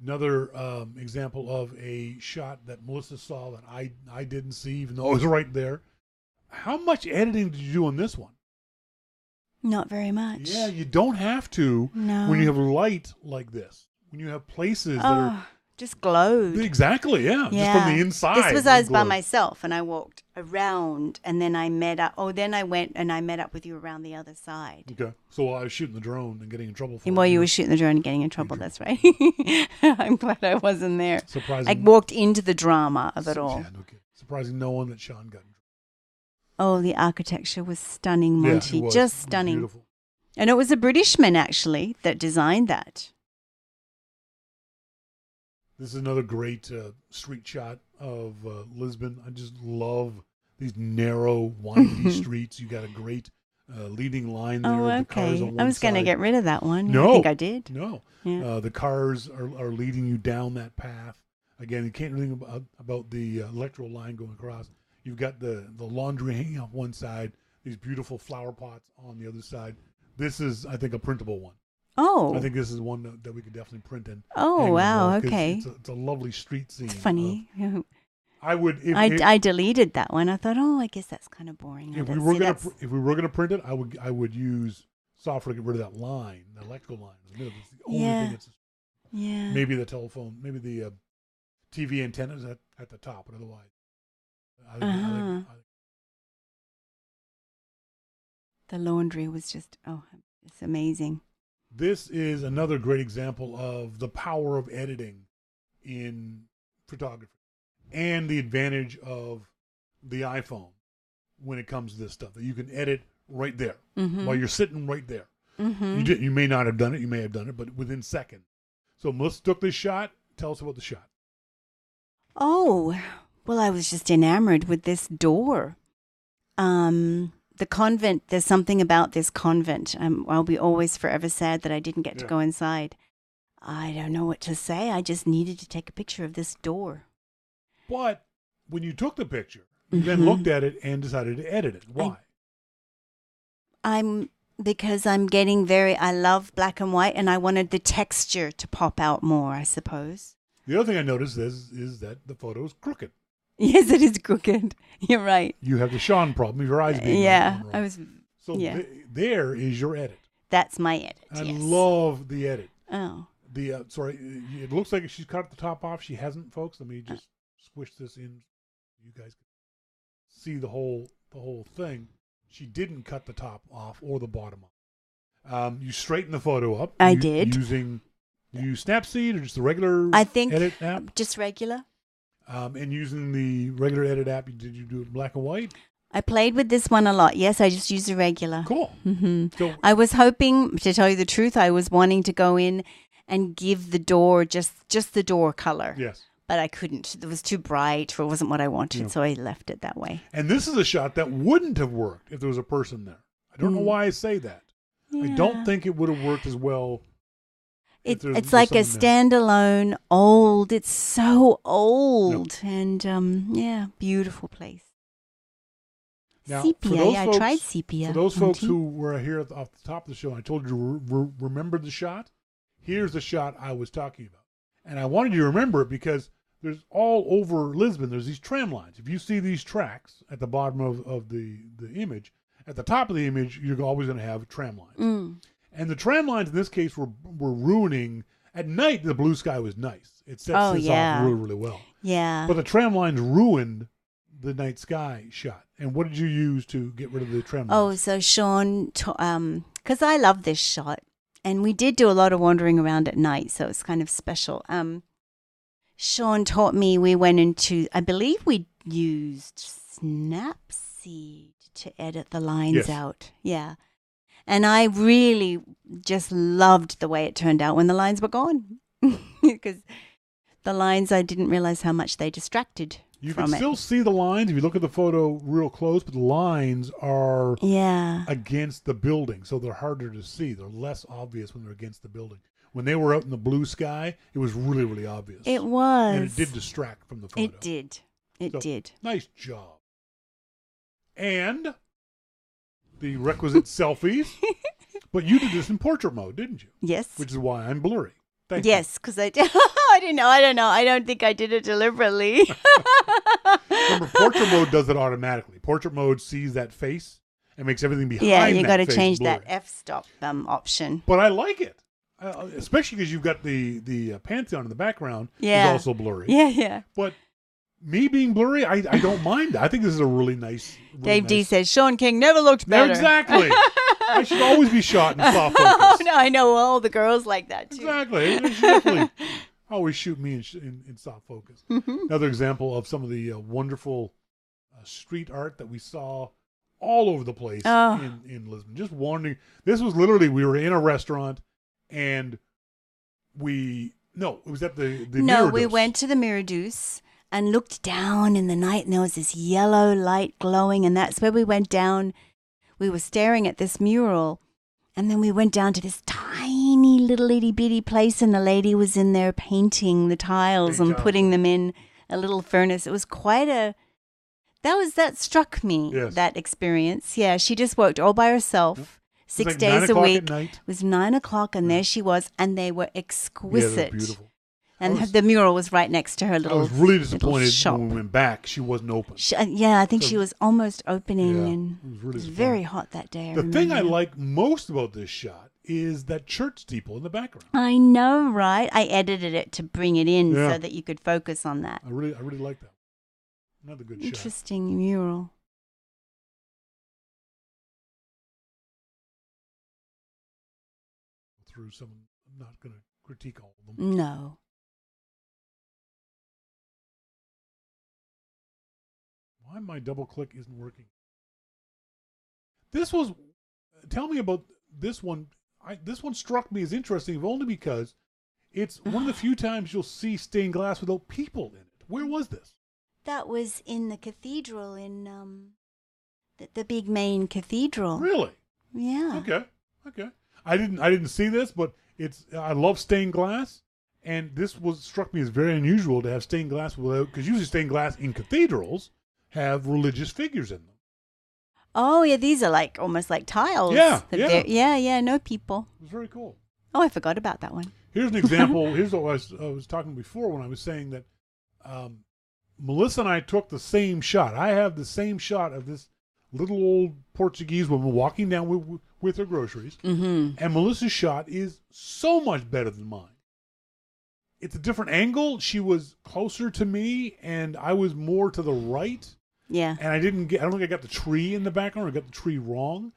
another example of a shot that Melissa saw that I didn't see, even though it was right there. How much editing did you do on this one? Not very much. Yeah, you don't have to when you have light like this. When you have places that are just glowed. Exactly, yeah. Just from the inside. This was I was by myself and I walked around and then I met up. Then I went and I met up with you around the other side. Okay. So I was shooting the drone and getting in trouble for it. Well, you were shooting the drone and getting in trouble, that's right. I'm glad I wasn't there. Surprising. I walked into the drama of it all. Yeah, no kidding. Surprising no one that Sean got in trouble. Oh, the architecture was stunning, Monty. Yeah, it was. Just stunning. Beautiful. And it was a Britishman, actually, that designed that. This is another great street shot of Lisbon. I just love these narrow, windy streets. You got a great leading line there. Oh, The cars okay. on one I was going to side. get rid of that one. No. I think I did. No. Yeah. The cars are leading you down that path. Again, you can't really about the electrical line going across. You've got the laundry hanging off one side, these beautiful flower pots on the other side. This is, I think, a printable one. Oh. I think this is one that we could definitely print in. Oh, wow, okay. It's a lovely street scene. It's funny. I would. I deleted that one. I thought, I guess that's kind of boring. If we were gonna print it, I would use software to get rid of that line, the electrical line. It's the only thing that's. Yeah. Maybe the telephone, maybe the TV antennas at the top, but otherwise. The laundry was just, it's amazing. This is another great example of the power of editing in photography and the advantage of the iPhone when it comes to this stuff, that you can edit right there while you're sitting right there. Mm-hmm. You may not have done it, you may have done it, but within seconds. So Melissa took this shot. Tell us about the shot. Oh, well, I was just enamored with this door. The convent, there's something about this convent. I'll be always forever sad that I didn't get to go inside. I don't know what to say. I just needed to take a picture of this door. But when you took the picture, you then looked at it and decided to edit it. Why? Because I'm getting I love black and white and I wanted the texture to pop out more, I suppose. The other thing I noticed is that the photo is crooked. Yes, it is crooked. You're right. You have the Sean problem. Your eyes being wrong. I was. So there is your edit. That's my edit. I love the edit. Oh. It looks like she's cut the top off. She hasn't, folks. Let me just squish this in. You guys can see the whole thing. She didn't cut the top off or the bottom off. You straighten the photo up. I did. Do you use Snapseed or just the regular edit app? Just regular. And using the regular edit app, did you do it in black and white? I played with this one a lot. Yes, I just used the regular. Cool. Mm-hmm. So, I was hoping, to tell you the truth, I was wanting to go in and give the door just the door color. Yes. But I couldn't. It was too bright, or it wasn't what I wanted, so I left it that way. And this is a shot that wouldn't have worked if there was a person there. I don't know why I say that. Yeah. I don't think it would have worked as well. It's like a standalone old. It's so old. Yep. And beautiful place. Now, sepia. I tried sepia. For those folks who were here off the top of the show, I told you to remember the shot. Here's the shot I was talking about. And I wanted you to remember it because there's all over Lisbon, there's these tram lines. If you see these tracks at the bottom of the image, at the top of the image, you're always going to have tram lines. Mm. And the tram lines in this case were ruining. At night, the blue sky was nice. It sets this off really, really well. Yeah. But the tram lines ruined the night sky shot. And what did you use to get rid of the tram lines? Oh, so Sean, because I love this shot. And we did do a lot of wandering around at night, so it's kind of special. Sean taught me, we went into, I believe we used Snapseed to edit the lines out. Yeah. And I really just loved the way it turned out when the lines were gone. Because the lines, I didn't realize how much they distracted You from can it. still see the lines if you look at the photo real close, but the lines are against the building, so they're harder to see. They're less obvious when they're against the building. When they were out in the blue sky, it was really, really obvious. It was. And it did distract from the photo. It did. It did. Nice job. And the requisite selfies. But you did this in portrait mode, didn't you? Yes. Which is why I'm blurry. Thank you. Yes, because I did. I don't know. I don't think I did it deliberately. Remember, portrait mode does it automatically. Portrait mode sees that face and makes everything behind Yeah, you that got to face change blurry. that f-stop option. But I like it. Especially because you've got the Pantheon in the background is also blurry. Yeah. But me being blurry, I don't mind. I think this is a really nice. Dave D says Sean King never looked better. Exactly. I should always be shot in soft focus. Oh no, I know all the girls like that too. Exactly. They should definitely always shoot me in soft focus. Another example of some of the wonderful street art that we saw all over the place in Lisbon. Just wandering. This was literally, we were in a restaurant and it was at the No, Miradus. we went to the Miradus and looked down in the night, and there was this yellow light glowing, and that's where we went down. We were staring at this mural, and then we went down to this tiny little itty bitty place, and the lady was in there painting the tiles and putting them in a little furnace. It was quite that struck me, that experience. Yeah, she just worked all by herself. 6 days a week. It was 9 o'clock, and there she was, and they were exquisite. Yeah, beautiful. And the mural was right next to her little I was really disappointed shop. when we went back. She wasn't open. I think she was almost opening, and it was very hot that day. The thing I like most about this shot is that church steeple in the background. I know, right? I edited it to bring it in so that you could focus on that. I really like that. Another good shot. Interesting mural. Through some, I'm not going to critique all of them. No. Why my double click isn't working? Tell me about this one. This one struck me as interesting, only because it's one of the few times you'll see stained glass without people in it. Where was this? That was in the cathedral in the big main cathedral. Really? Yeah. Okay. I didn't see this, but I love stained glass, and this struck me as very unusual to have stained glass because usually stained glass in cathedrals have religious figures in them. Oh yeah, these are almost like tiles. Yeah. No people. It was very cool. Oh, I forgot about that one. Here's an example. Here's what I was talking before when I was saying that Melissa and I took the same shot. I have the same shot of this little old Portuguese woman walking down with her groceries, and Melissa's shot is so much better than mine. It's a different angle. She was closer to me, and I was more to the right. Yeah. And I don't think I got the tree in the background, or got the tree wrong.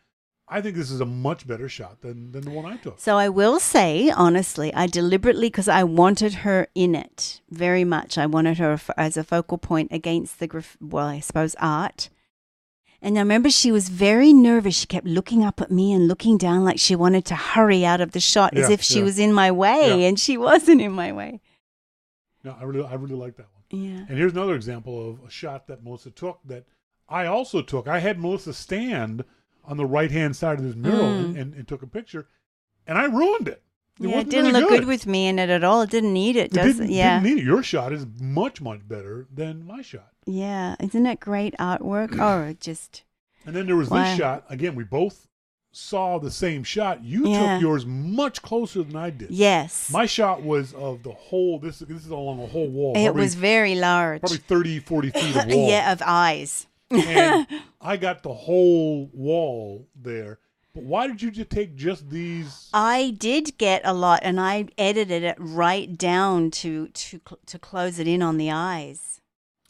I think this is a much better shot than the one I took. So I will say, honestly, I deliberately, because I wanted her in it very much. I wanted her as a focal point against I suppose art. And I remember she was very nervous. She kept looking up at me and looking down like she wanted to hurry out of the shot as if she was in my way, and she wasn't in my way. No, I really like that one. Yeah. And here's another example of a shot that Melissa took that I also took. I had Melissa stand on the right-hand side of this mural and took a picture, and I ruined it. It didn't look good with me in it at all. It didn't need it, does it? Yeah. Didn't need it. Your shot is much, much better than my shot. Yeah. Isn't it great artwork? And then there was this shot. Again, we both saw the same shot. You took yours much closer than I did. Yes. My shot was of the whole, this is along a whole wall. It was very large. Probably 30, 40 feet of wall. Yeah, of eyes. And I got the whole wall there. But why did you just take just these? I did get a lot, and I edited it right down to close it in on the eyes.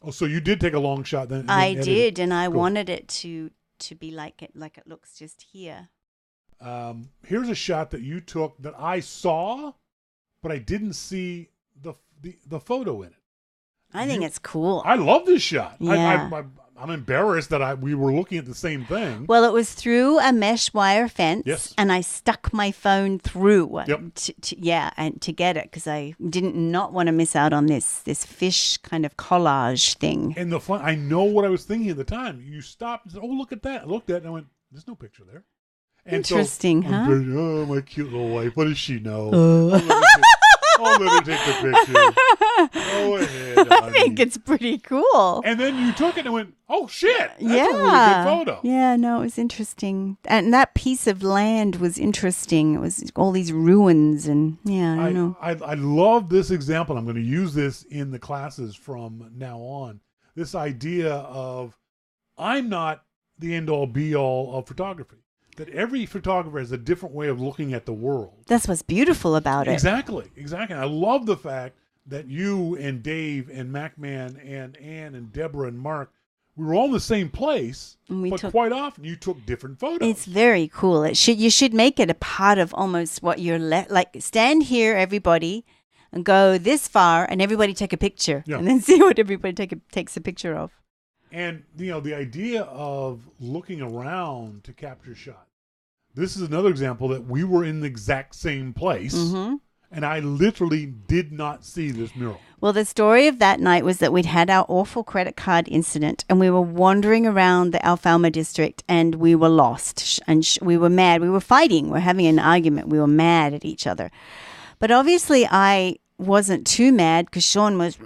Oh, so you did take a long shot then? I did, and I wanted it to be like it looks just here. Here's a shot that you took that I saw, but I didn't see the photo in it. I think it's cool. I love this shot. Yeah. I'm embarrassed that we were looking at the same thing. Well, it was through a mesh wire fence, Yes. and I stuck my phone through. Yep. And to get it because I didn't not want to miss out on this fish kind of collage thing. And I know what I was thinking at the time. You stopped and said, "Oh, look at that!" I looked at it and I went, "There's no picture there." And Interesting, so huh? I'm thinking, oh, my cute little wife. What does she know? I'll let her take the picture. Go ahead, I think it's pretty cool. And then you took it and went, "Oh shit, that's a really good photo." Yeah, no, it was interesting. And that piece of land was interesting. It was all these ruins and I don't know. I love this example. I'm going to use this in the classes from now on. This idea of I'm not the end all be all of photography. That every photographer has a different way of looking at the world. That's what's beautiful about it. Exactly. I love the fact that you and Dave and MacMan and Ann and Deborah and Mark, we were all in the same place, but quite often you took different photos. It's very cool. You should make it a part of almost what you're like. Stand here, everybody, and go this far, and everybody take a picture, and then see what everybody takes a picture of. And, the idea of looking around to capture shots. This is another example that we were in the exact same place, and I literally did not see this mural. Well, the story of that night was that we'd had our awful credit card incident, and we were wandering around the Alfalma district, and we were lost, and we were mad. We were fighting. We were having an argument. We were mad at each other. But obviously I wasn't too mad because Sean was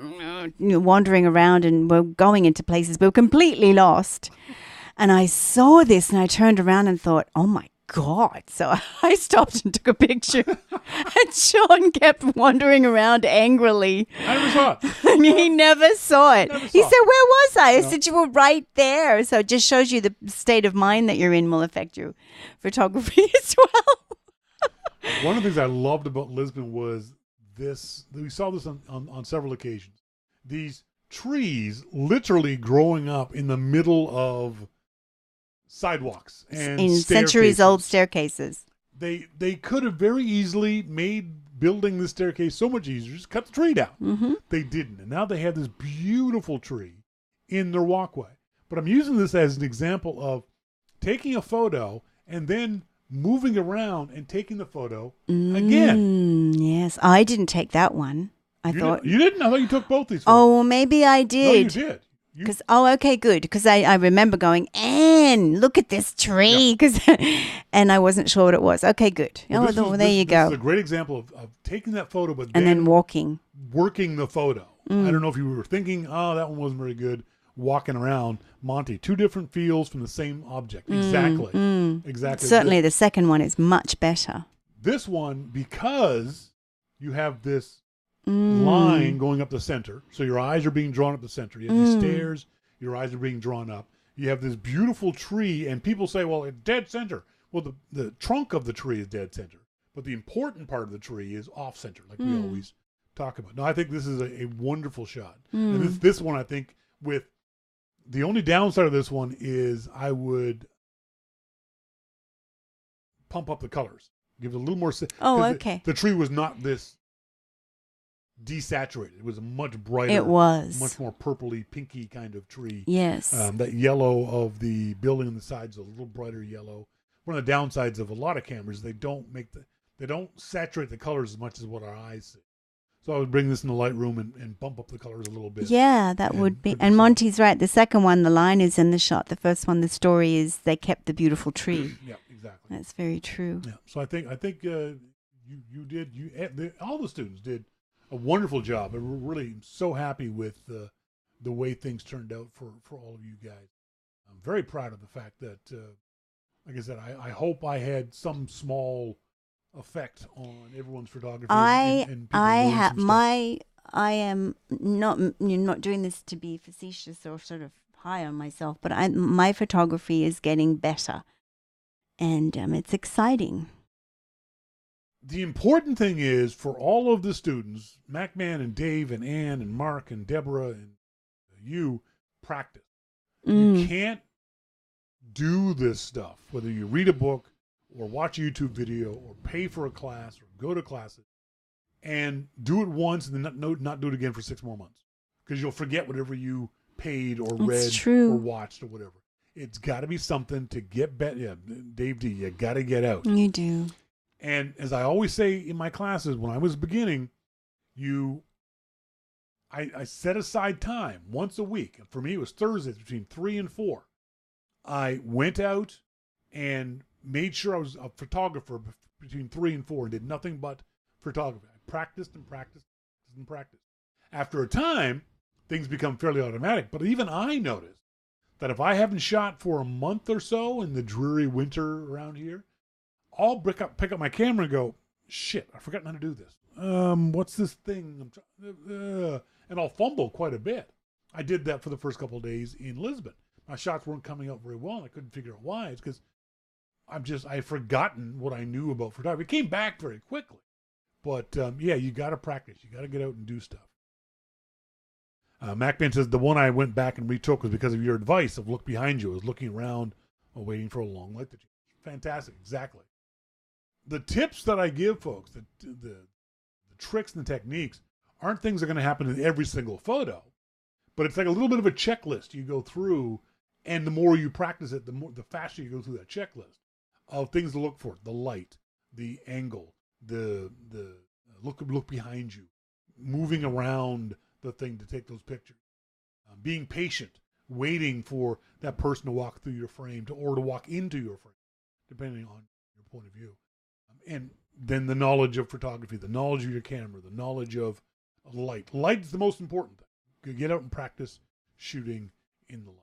wandering around and we're going into places. We were completely lost. And I saw this and I turned around and thought, oh my God. So I stopped and took a picture. And Sean kept wandering around angrily. I never saw it. And he never saw it. He said, where was I? I No. said, you were right there. So it just shows you the state of mind that you're in will affect your photography as well. One of the things I loved about Lisbon was this. We saw this on several occasions. These trees literally growing up in the middle of sidewalks and in centuries-old staircases. They could have very easily made building the staircase so much easier. Just cut the tree down. Mm-hmm. They didn't. And now they have this beautiful tree in their walkway. But I'm using this as an example of taking a photo and then moving around and taking the photo again. Yes, I didn't take that one. You didn't? I thought you took both these photos. Oh, well, maybe I did. No, you did. Okay, good. Because I remember going, Anne, look at this tree. And I wasn't sure what it was. Okay, good. There you go. This is a great example of taking that photo, but then working the photo. I don't know if you were thinking, that one wasn't very good. Walking around, Monty, two different feels from the same object. Exactly. Certainly the second one is much better. This one, because you have this line going up the center, so your eyes are being drawn up the center. You have these stairs, your eyes are being drawn up. You have this beautiful tree, and people say, well, it's dead center. Well, the trunk of the tree is dead center, but the important part of the tree is off center, like we always talk about. No, I think this is a wonderful shot. And this one, I think, with the only downside of this one is I would pump up the colors, give it a little more. Okay. The tree was not this desaturated. It was a much brighter. It was much more purpley, pinky kind of tree. Yes. That yellow of the building on the sides is a little brighter yellow. One of the downsides of a lot of cameras, they don't saturate the colors as much as what our eyes see. So I would bring this in the Lightroom and bump up the colors a little bit. Yeah, that would be. And Monty's right. The second one, the line is in the shot. The first one, the story is they kept the beautiful tree. Yeah, exactly. That's very true. Yeah. So I think all the students did a wonderful job. I'm really so happy with the way things turned out for all of you guys. I'm very proud of the fact that, like I said, I hope I had some small effect on everyone's photography. I am not doing this to be facetious or sort of high on myself, but my photography is getting better, and it's exciting. The important thing is for all of the students, MacMan and Dave and Ann and Mark and Deborah and you, practice. You can't do this stuff, whether you read a book or watch a YouTube video or pay for a class or go to classes, and do it once and then not do it again for 6 more months, because you'll forget whatever you paid or It's read true. or watched or whatever. It's got to be something to get better. Yeah, Dave D, you got to get out. You do. And as I always say in my classes, when I was beginning, I set aside time once a week. For me, it was Thursdays between 3 and 4. I went out and made sure I was a photographer between 3 and 4 and did nothing but photography. I practiced and practiced and practiced. After a time, things become fairly automatic. But even I noticed that if I haven't shot for a month or so in the dreary winter around here, I'll pick up my camera and go, shit, I've forgotten how to do this. What's this thing? And I'll fumble quite a bit. I did that for the first couple of days in Lisbon. My shots weren't coming out very well, and I couldn't figure out why. It's because I've forgotten what I knew about photography. It came back very quickly. But, yeah, you got to practice. You got to get out and do stuff. MacBan says, the one I went back and retook was because of your advice of look behind you. I was looking around while waiting for a long light to change. Fantastic. Exactly. The tips that I give folks, the tricks and the techniques, aren't things that are going to happen in every single photo. But it's like a little bit of a checklist you go through, and the more you practice it, the faster you go through that checklist of things to look for: the light, the angle, the look behind you, moving around the thing to take those pictures, being patient, waiting for that person to walk through your frame or to walk into your frame, depending on your point of view, and then the knowledge of photography, the knowledge of your camera, the knowledge of light. Light is the most important thing. Get out and practice shooting in the light.